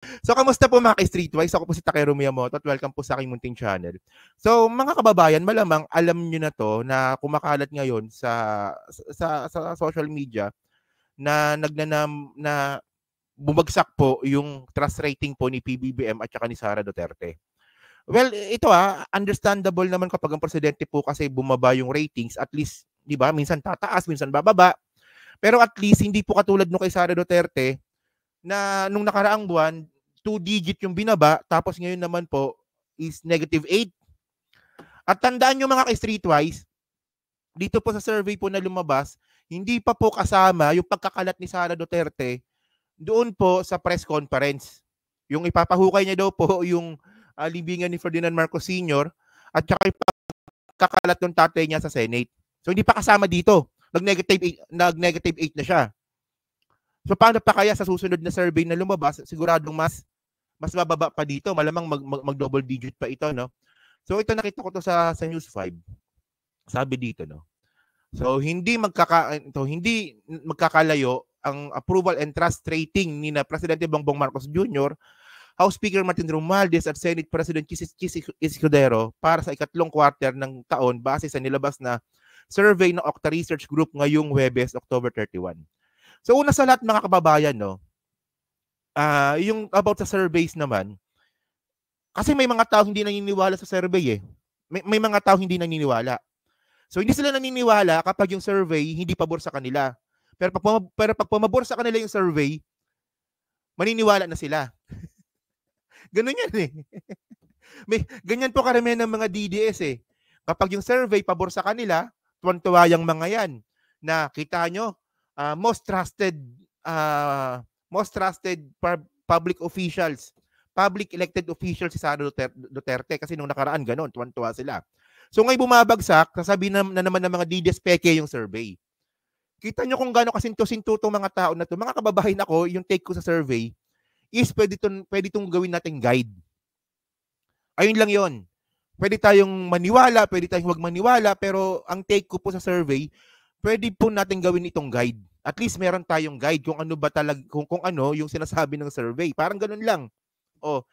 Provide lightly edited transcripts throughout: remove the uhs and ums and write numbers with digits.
So, kamusta po mga ka-Streetwise? Ako po si Takeru Miyamoto at welcome po sa aking munting channel. So, mga kababayan, malamang alam nyo na to na kumakalat ngayon sa social media na nagnanam na bumagsak po yung trust rating po ni PBBM at saka ni Sara Duterte. Well, ito understandable naman kapag ang presidente po kasi bumaba yung ratings, at least, di ba, minsan tataas, minsan bababa. Pero at least, hindi po katulad nung kay Sara Duterte na nung nakaraang buwan, 2-digit yung binaba, tapos ngayon naman po is -8. At tandaan nyo mga ka-Streetwise, dito po sa survey po na lumabas, hindi pa po kasama yung pagkakalat ni Sara Duterte doon po sa press conference. Yung ipapahukay niya daw po yung libingan ni Ferdinand Marcos Sr. at saka ipapakalat ng tatay niya sa Senate. So hindi pa kasama dito. Nag-8 na siya. So paano pa kaya sa susunod na survey na lumabas, siguradong mas bababa pa dito, malamang mag-double digit pa ito, no? So ito nakita ko to sa News 5. Sabi dito, no. So hindi magkakalayo ang approval and trust rating ni na Presidente Bongbong Marcos Jr., House Speaker Martin Romualdez at Senate President Chis Escudero para sa ikatlong quarter ng taon base sa nilabas na survey ng Okta Research Group ngayong Huwebes, October 31. So una sa lahat mga kababayan, no, yung about sa surveys naman, kasi may mga tao hindi naniniwala sa survey eh. May mga tao hindi naniniwala. So hindi sila naniniwala kapag yung survey hindi pabor sa kanila. Pero pag pumabor sa kanila yung survey, maniniwala na sila. Ganun yan eh. Ganyan po karamihan ng mga DDS eh. Kapag yung survey pabor sa kanila, tuwan-tuwa yung mga yan na kita nyo, most trusted public officials, public elected officials si Sara Duterte kasi nung nakaraan ganun, tuwan-tuwa sila. So ngayon bumabagsak, sasabihin na naman ng mga DDS peke yung survey. Kita nyo kung gaano kasinto-sinto itong mga tao na to. Mga kababayan ako, yung take ko sa survey is pwede itong gawin nating guide. Ayun lang yon. Pwede tayong maniwala, pwede tayong huwag maniwala, pero ang take ko po sa survey, pwede po natin gawin itong guide. At least meron tayong guide kung ano ba talaga, kung ano yung sinasabi ng survey. Parang ganun lang. Oh.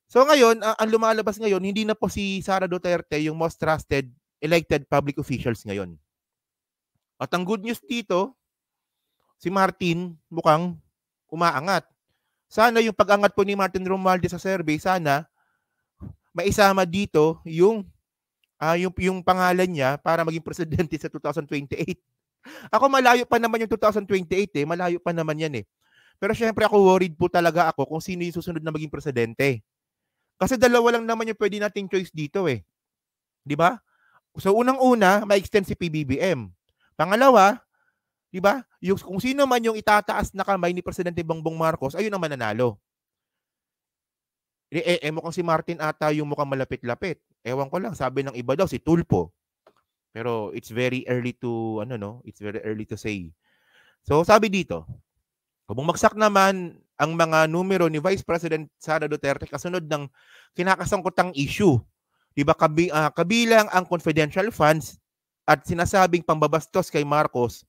So ngayon, ang lumalabas ngayon, hindi na po si Sara Duterte yung most trusted elected public officials ngayon. At ang good news dito, si Martin mukhang umaangat. Sana yung pag-angat po ni Martin Romualdez sa survey, sana maisama dito yung pangalan niya para maging presidente sa 2028. Ako malayo pa naman yung 2028 eh, malayo pa naman yan eh. Pero syempre ako worried po talaga ako kung sino yung susunod na maging presidente. Kasi dalawa lang naman yung pwede nating choice dito eh. 'Di ba? So unang-una, ma-extend si PBBM. Pangalawa, 'di ba? Yung kung sino man yung itataas na kamay ni Presidente Bongbong Marcos, ayun ang mananalo. Mukhang si Martin ata yung mukhang malapit-lapit. Ewan ko lang, sabi ng iba daw si Tulfo. Pero it's very early to it's very early to say. So sabi dito, kung bumagsak naman ang mga numero ni Vice President Sara Duterte kasunod ng kinakasangkutang issue, 'di ba, kabilang ang confidential funds at sinasabing pambabastos kay Marcos.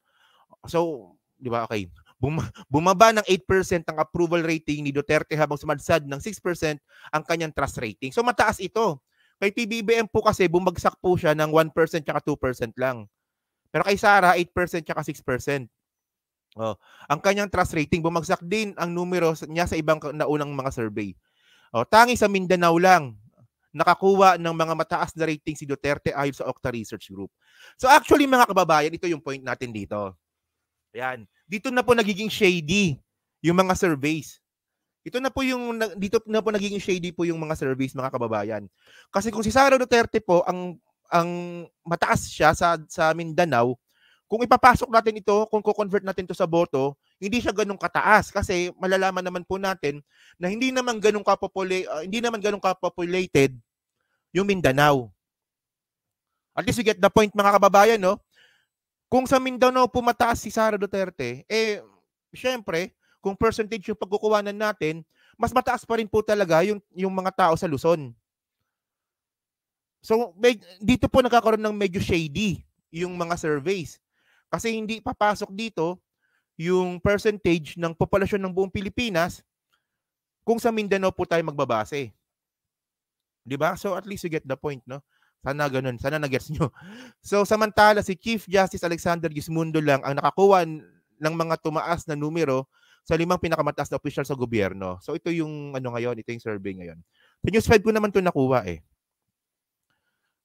So, 'di ba, okay. Bumaba ng 8% ang approval rating ni Duterte habang sumadsad ng 6% ang kanyang trust rating. So mataas ito. Kay PBBM po kasi bumagsak po siya ng 1% at 2% lang. Pero kay Sara 8% at 6%. Oh, ang kanyang trust rating bumagsak din ang numero niya sa ibang naunang mga survey. Oh, tangi sa Mindanao lang nakakuha ng mga mataas na rating si Duterte ayon sa Okta Research Group. So actually mga kababayan, ito yung point natin dito. Ayan. Dito na po nagiging shady yung mga surveys. Dito na po nagiging shady po yung mga surveys, mga kababayan. Kasi kung si Sara Duterte po ang mataas siya sa Mindanao, kung ipapasok natin ito, kung ko-convert natin ito sa boto, hindi siya ganun kataas kasi malalaman naman po natin na hindi naman ganun ka-populated yung Mindanao. At least we get the point, mga kababayan, no? Kung sa Mindanao po mataas si Sara Duterte, syempre, kung percentage yung pagkukuhanan natin, mas mataas pa rin po talaga yung mga tao sa Luzon. So, dito po nagkakaroon ng medyo shady yung mga surveys. Kasi hindi papasok dito yung percentage ng populasyon ng buong Pilipinas kung sa Mindanao po tayo magbabase. 'Di ba? So at least you get the point, no? Sana ganun, sana na-gets nyo. So samantala si Chief Justice Alexander Gismundo lang ang nakakuha ng mga tumaas na numero sa 5 pinakamataas na opisyal sa gobyerno. So ito yung ano ngayon, ito yung survey ngayon. Sa News 5 ko naman 'to nakuha eh.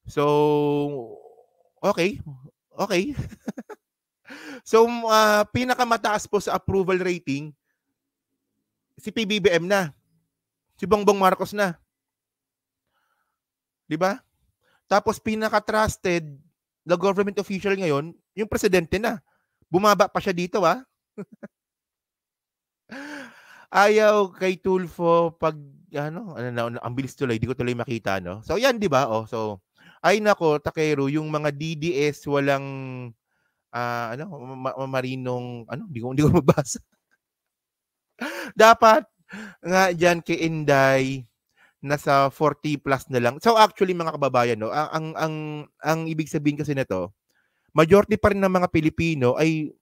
So okay. Okay. So pinakamataas po sa approval rating si PBBM na. Si Bongbong Marcos na. 'Di ba? Tapos pinaka-trusted na government official ngayon, yung presidente na. Bumaba pa siya dito, ah. Ayaw kay Tulfo pag ang bilis tuloy, di ko tuloy makita, no? So yan, 'di ba? Oh, so ay nako, Takero, yung mga DDS walang marinong hindi ko mabasa. Dapat nga diyan kay Inday nasa 40 plus na lang. So actually mga kababayan, no, ang ibig sabihin kasi nito, majority pa rin ng mga Pilipino ay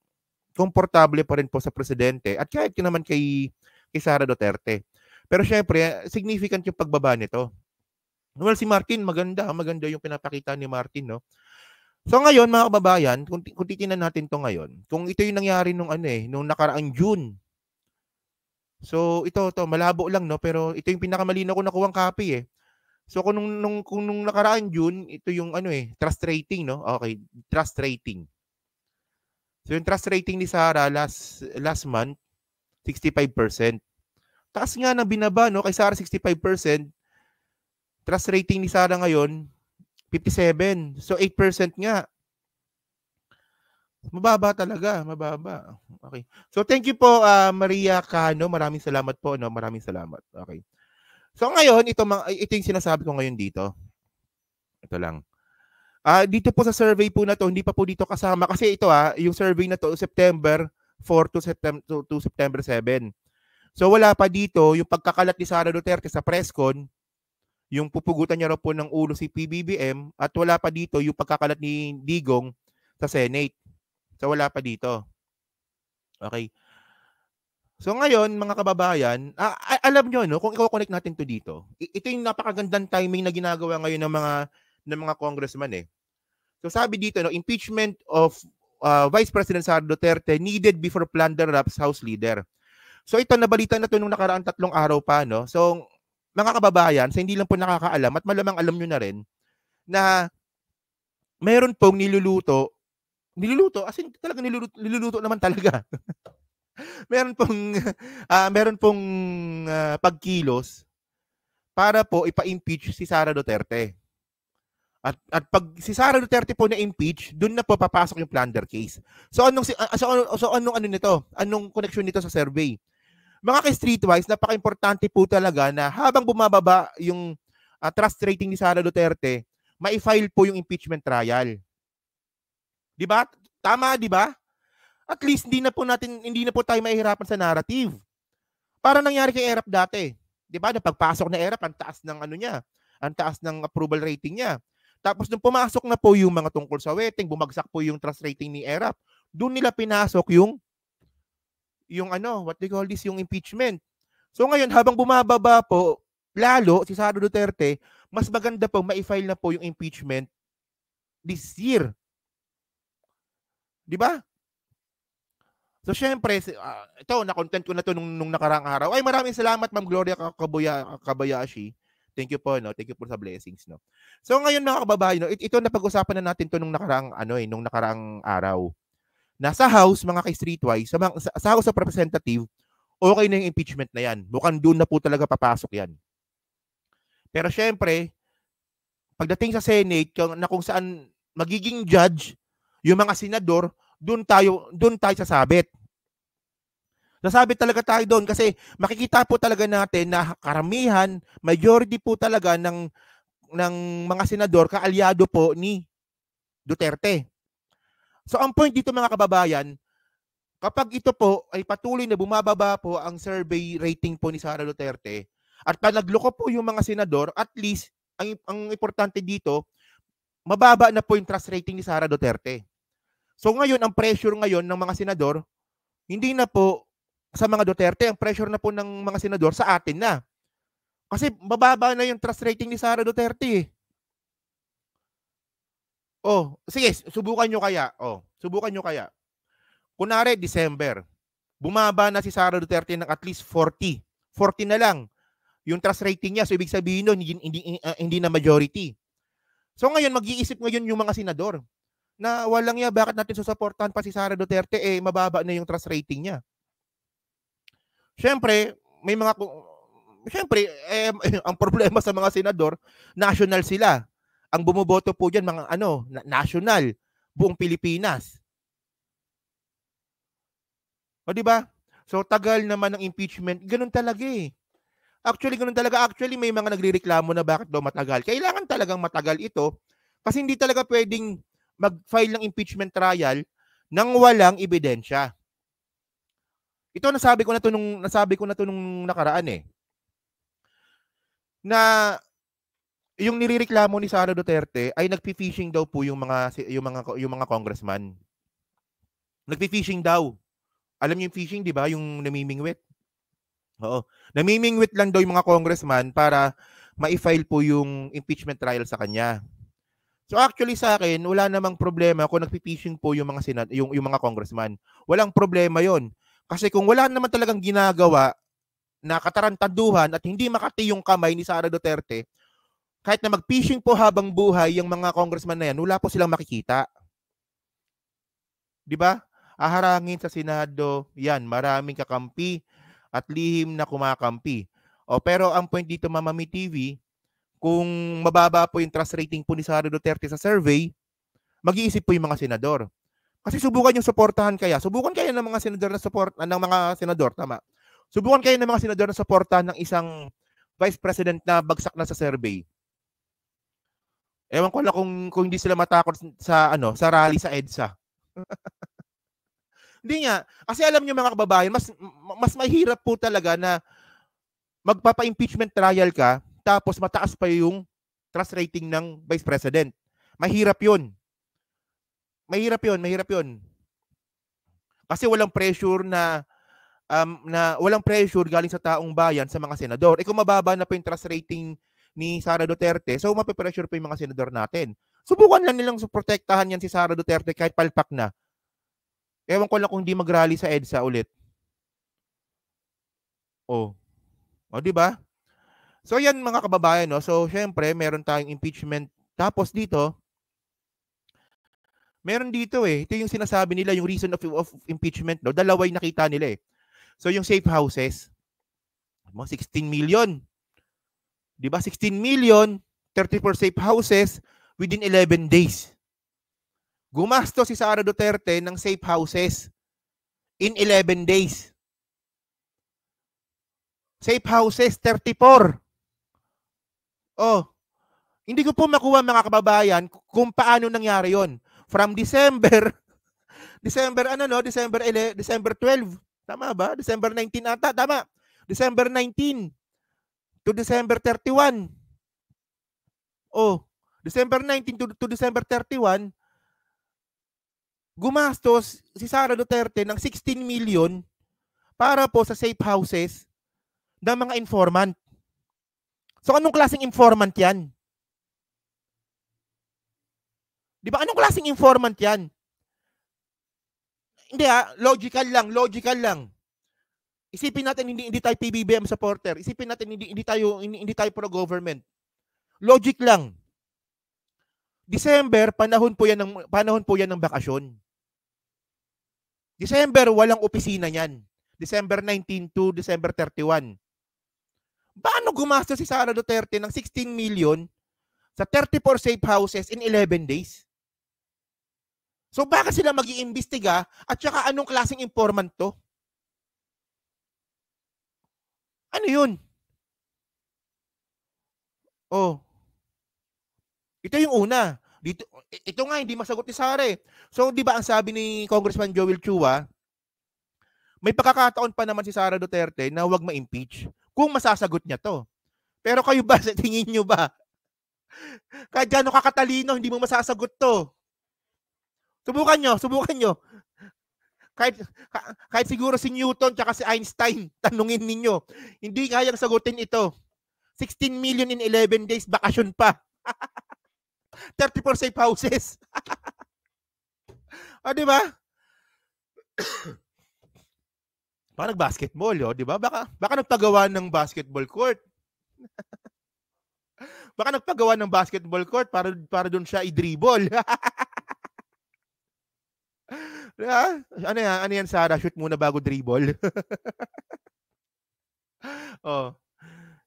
komportable pa rin po sa presidente at kahit naman kay Sara Duterte. Pero syempre, significant yung pagbaba nito. Well, si Martin, maganda yung pinapakita ni Martin, no. So ngayon mga kababayan, kung titingnan natin to ngayon, kung ito yung nangyari nung nakaraang June. So ito malabo lang, no, pero ito yung pinakamalinaw ko nakuhang copy eh. So kung nung nakaraang June, ito yung trust rating, no? Okay, trust rating. So yung trust rating ni Sara last month 65%. Taas nga na binaba, no? Kay Sara 65%. Trust rating ni Sara ngayon 57. So 8% nga. Mababa talaga, mababa. Okay. So thank you po Maria Cano, maraming salamat po, no? Maraming salamat. Okay. So ngayon, ito yung sinasabi ko ngayon dito. Ito lang. Dito po sa survey po na to, hindi pa po dito kasama kasi ito yung survey na to September 4 to September 7. So wala pa dito yung pagkakalat ni Sara Duterte sa presscon, yung pupugutan niya raw po ng ulo si PBBM, at wala pa dito yung pagkakalat ni Digong sa Senate. So wala pa dito. Okay. So ngayon, mga kababayan, alam nyo, no, kung i-connect natin to dito, ito yung napakagandang timing na ginagawa ngayon ng mga congressman eh. So sabi dito, no, impeachment of Vice President Sara Duterte needed before plunder Raps House Leader. So ito, nabalita na to nung nakaraang 3 araw pa, no. So mga kababayan, sa hindi lang po nakakaalam at malamang alam nyo na rin na mayroon pong niluluto, as in talaga niluluto naman talaga. meron pong pagkilos para po ipa-impeach si Sara Duterte. At pag si Sara Duterte po na-impeach, doon na po papasok yung plunder case. So anong nito? Anong connection nito sa survey? Mga ka-streetwise, napaka-importante po talaga na habang bumababa yung trust rating ni Sara Duterte, ma-file po yung impeachment trial. 'Di ba? Tama, 'di ba? At least hindi na po tayo mahihirapan sa narrative. Para nangyari kay Erap dati. 'Di ba? Napagpasok na Erap, ang taas ng ang taas ng approval rating niya. Tapos nung pumasok na po yung mga tungkol sa weteng, bumagsak po yung trust rating ni Erap. Doon nila pinasok yung what they call this, yung impeachment. So ngayon, habang bumababa po, lalo si Sara Duterte, mas maganda po ma-file na po yung impeachment this year. 'Di ba? So syempre, ito, na-content ko na to nung nakaraang araw. Ay, maraming salamat Ma'am Gloria Kabayashi. Thank you po, no. Thank you po sa blessings, no. So ngayon mga kababayan, no, ito na pag-usapan na natin to nung nakaraang araw. Nasa House, mga ka-streetwise, sa House of Representative, okay na yung impeachment na yan. Mukhang doon na po talaga papasok yan. Pero syempre, pagdating sa Senate, kung saan magiging judge yung mga senador, doon tayo sasabit. Nasabit talaga tayo doon kasi makikita po talaga natin na karamihan, majority po talaga ng mga senador kaalyado po ni Duterte. So ang point dito mga kababayan, kapag ito po ay patuloy na bumababa po ang survey rating po ni Sara Duterte at panagloko po yung mga senador, at least ang importante dito, mababa na po yung trust rating ni Sara Duterte. So ngayon, ang pressure ngayon ng mga senador, hindi na po sa mga Duterte, ang pressure na po ng mga senador sa atin na. Kasi mababa na yung trust rating ni Sara Duterte. Oh, sige, subukan nyo kaya. Oh, subukan nyo kaya. Kunwari, December, bumaba na si Sara Duterte ng at least 40. 40 na lang yung trust rating niya. So, ibig sabihin nun, hindi na majority. So, ngayon, mag-iisip ngayon yung mga senador na walang ya, bakit natin susuportahan pa si Sara Duterte? Mababa na yung trust rating niya. Siyempre, ang problema sa mga senador, national sila. Ang bumoboto po diyan mga national, buong Pilipinas. O di ba? So tagal naman ng impeachment, ganun talaga eh. Actually, ganun talaga. Actually, may mga nagrereklamo na bakit daw matagal. Kailangan talagang matagal ito kasi hindi talaga pwedeng mag-file ng impeachment trial nang walang ebidensya. Ito nasabi ko na to nung nakaraan eh. Na yung nirereklamo ni Sara Duterte ay nagpi-fishing daw po yung mga congressman. Nagpi-fishing daw. Alam niyo yung fishing, 'di ba? Yung namimingwit. Oo. Namimingwit lang daw yung mga congressman para ma-file po yung impeachment trial sa kanya. So actually sa akin, wala namang problema kung nagpi-fishing po yung mga yung mga congressman. Walang problema 'yon. Kasi kung wala naman talagang ginagawa na katarantaduhan at hindi makati yung kamay ni Sara Duterte, kahit na mag-fishing po habang buhay yung mga congressman na yan, wala po silang makikita. 'Di ba? Aharangin sa Senado, yan, maraming kakampi at lihim na kumakampi. Pero ang point dito, Mamami TV, kung mababa po yung trust rating po ni Sara Duterte sa survey, mag-iisip po yung mga senador. Kasi subukan yung suportahan kaya. Subukan kayo ng mga senador tama. Subukan kayo ng mga senador na suportahan ng isang vice president na bagsak na sa survey. Ewan ko lang kung hindi sila matakot sa rally sa EDSA. Hindi nga. Kasi alam niyo mga kababayan, mas mahirap po talaga na magpapa-impeachment trial ka tapos mataas pa yung trust rating ng vice president. Mahirap 'yun. Mahirap 'yun. Kasi walang pressure na walang pressure galing sa taong bayan sa mga senador. Kung mababa na po yung trust rating ni Sara Duterte, so mape-pressure pa yung mga senador natin. Subukan lang nilang protektahan yan si Sara Duterte kahit palpak na. Ewan ko lang kung hindi mag-rally sa EDSA ulit. O, di ba? So yan mga kababayan, no? So syempre, meron tayong impeachment. Tapos dito, meron dito ito yung sinasabi nila, yung reason of impeachment, no? Dalawa yung nakita nila eh. So yung safe houses, 16 million. 'Di ba? 16 million, 34 safe houses within 11 days. Gumasto si Sara Duterte ng safe houses in 11 days. Safe houses, 34. Hindi ko po makuha mga kababayan kung paano nangyari yon. From December 12. Tama ba? December 19 ata. Tama. December 19 to December 31. December 19 to December 31, gumastos si Sara Duterte ng 16 million para po sa safe houses ng mga informant. So anong klaseng informant yan? Di ba? Anong klaseng informant yan? Hindi logical lang. Isipin natin hindi tayo PBBM supporter. Isipin natin hindi tayo pro-government. Logic lang. December, panahon po yan ng bakasyon. December, walang opisina niyan. December 19 to December 31. Paano gumastos si Sara Duterte ng 16 million sa 34 safe houses in 11 days? So bakit sila mag-iimbestiga at saka anong klaseng informant to? Ano yun? Ito yung una. Ito nga, hindi masagot ni Sara eh. So, di ba ang sabi ni Congressman Joel Chua, may pagkakataon pa naman si Sara Duterte na huwag ma-impeach kung masasagot niya to. Pero kayo ba, sa tingin nyo ba? Kahit gano'ng kakatalino, hindi mo masasagot to. Subukan nyo. kahit siguro si Newton tsaka si Einstein, tanungin ninyo, hindi kayang sagutin ito. 16 million in 11 days, bakasyon pa. 34 safe houses. O, di ba? Parang basketball, di ba? Baka nagpagawa ng basketball court. Baka nagpagawa ng basketball court para doon siya i-dribble. Ano yan, Sarah? Shoot muna bago dribble. Oh.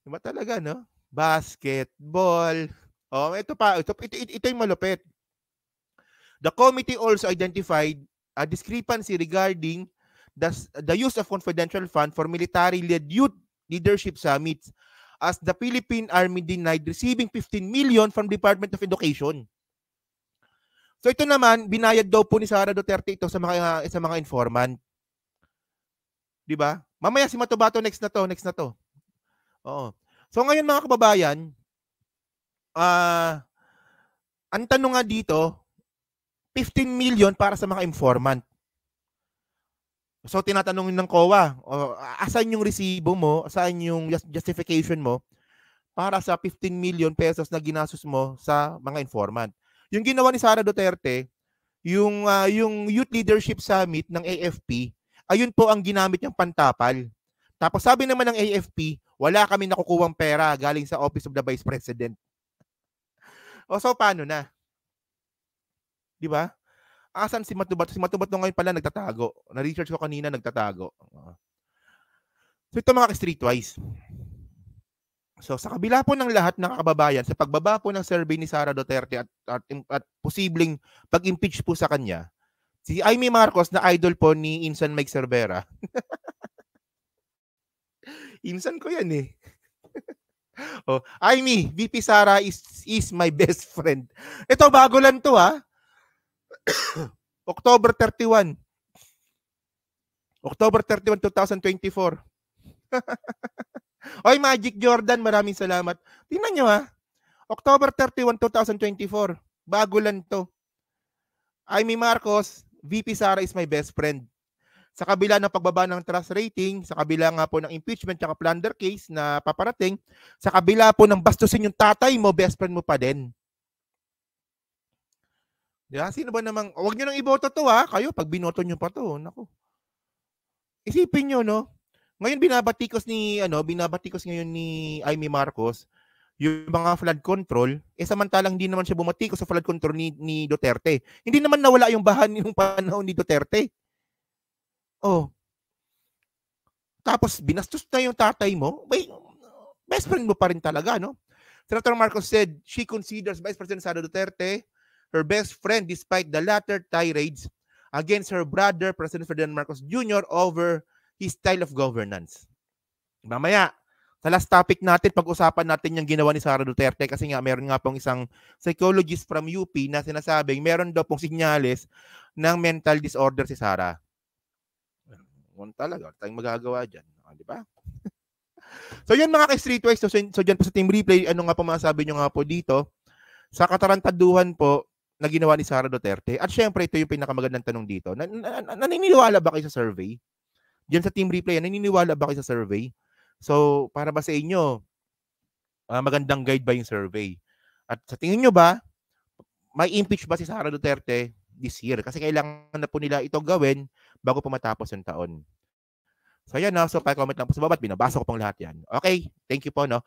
Diba talaga, no? Basketball. Oh, ito pa. Ito yung malupit. The committee also identified a discrepancy regarding the use of confidential fund for military-led youth leadership summits, as the Philippine Army denied receiving 15 million from Department of Education. So ito naman, binayad daw po ni Sara Duterte ito sa mga informant. 'Di ba? Mamaya si Matubato next na to. Oo. So ngayon mga kababayan, ang tanong nga dito, 15 million para sa mga informant. So tinatanong ng COA, asan yung resibo mo, asan yung justification mo para sa 15 million pesos na ginastos mo sa mga informant. Yung ginawa ni Sara Duterte, yung Youth Leadership Summit ng AFP, ayun po ang ginamit niyang pantapal. Tapos sabi naman ng AFP, wala kami nakukuwang pera galing sa Office of the Vice President. O so paano na? 'Di ba? Asan si Matubato? Si Matubato ngayon pala nagtatago. Na-research ko kanina, nagtatago. So ito mga streetwise. So sa kabila po ng lahat ng kababayan, sa pagbaba po ng survey ni Sara Duterte at posibleng pag-impeach po sa kanya, si Amy Marcos na idol po ni Insan Mike Cervera. Insan ko yan eh. Oh, Amy, VP Sara is my best friend. Ito bago lang to ha. October 31. October 31, 2024. Oy, Magic Jordan, maraming salamat. Tingnan nyo ha. October 31, 2024. Bago lang to. Amy Marcos, VP Sara is my best friend. Sa kabila ng pagbaba ng trust rating, sa kabila nga po ng impeachment at plunder case na paparating, sa kabila po ng bastusin yung tatay mo, best friend mo pa din. Diba? Sino ba namang, huwag nyo nang iboto to ha, kayo pag binoto nyo pa to, naku. Isipin nyo, no? Ngayon binabatikos ngayon ni Amy Marcos yung mga flood control, samantalang hindi naman siya bumatikos sa flood control ni Duterte. Hindi naman nawala yung bahan yung panahon ni Duterte. Oh. Tapos binastos na yung tatay mo, best friend mo pa rin talaga, no? Senator Marcos said she considers Vice President Sara Duterte her best friend despite the latter tirades against her brother, President Ferdinand Marcos Jr. over his style of governance. Mamaya, sa last topic natin, pag-usapan natin yung ginawa ni Sara Duterte kasi nga meron nga pong isang psychologist from UP na sinasabing meron daw pong sinyales ng mental disorder si Sara. Talaga, tayong magagawa dyan. Di ba? So yun mga ka-streetwise. So dyan po sa team replay, ano nga po masasabi nyo nga po dito? Sa katarantaduhan po na ginawa ni Sara Duterte. At syempre, ito yung pinakamagandang tanong dito. Naniniwala ba kayo sa survey? Diyan sa team replay, naniniwala ba kayo sa survey? So, para ba sa inyo, magandang guide ba yung survey? At sa tingin nyo ba, may impeach ba si Sara Duterte this year? Kasi kailangan na po nila ito gawin bago po matapos yung taon. So, yan na. So, pa-comment lang po sa baba at binabasa ko pong lahat yan. Okay, thank you po, no?